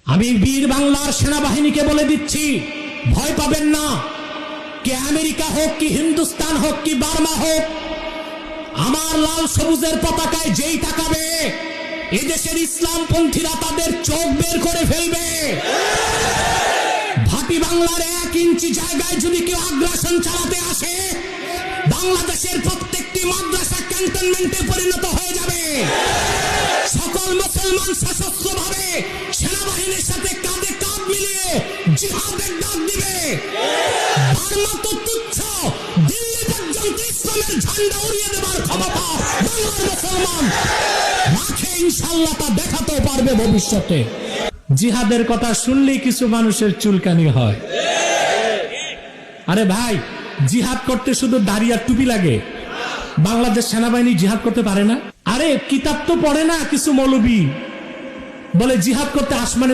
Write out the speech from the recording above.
আমি বীর বাংলার সেনাবাহিনীকে বলে দিচ্ছি, ভয় পাবেন না। কে আমেরিকা হোক, কি হিন্দুস্তান হোক, কি বার্মা হোক, আমার লাল সবুজের পতাকায় যেই তাকাবে, এদেশের ইসলামপন্থীরা তাদের চোখ বের করে ফেলবে। ভাটি বাংলার 1 ইঞ্চি জায়গায় যদি কেউ আগ্রাসন চালাতে আসে, বাংলাদেশের প্রত্যেকটি মাদ্রাসা ক্যান্টনমেন্টে পরিণত হয়ে যাবে। সকল মুসলমান সশস্ত্রভাবে সেনাবাহিনীর সাথে কাঁধে কাঁধ মিলিয়ে জিহাদের ডাক দিবে। বার্মা তো তুচ্ছ, দিল্লি পর্যন্ত ইসলামের ঝান্ডা উড়িয়ে দেবার ক্ষমতা বাংলার মুসলমান রাখে। ইনশাআল্লাহ তা দেখাতেও পারবে ভবিষ্যতে। জিহাদের কথা শুনলেই কিছু মানুষের চুলকানি হয়। আরে ভাই, জিহাদ করতে শুধু দাড়ি আর টুপি লাগে? বাংলাদেশ সেনাবাহিনী জিহাদ করতে পারে না? আরে কিতাব তো পড়ে না কিছু মৌলবী, বলে জিহাদ করতে আসমানে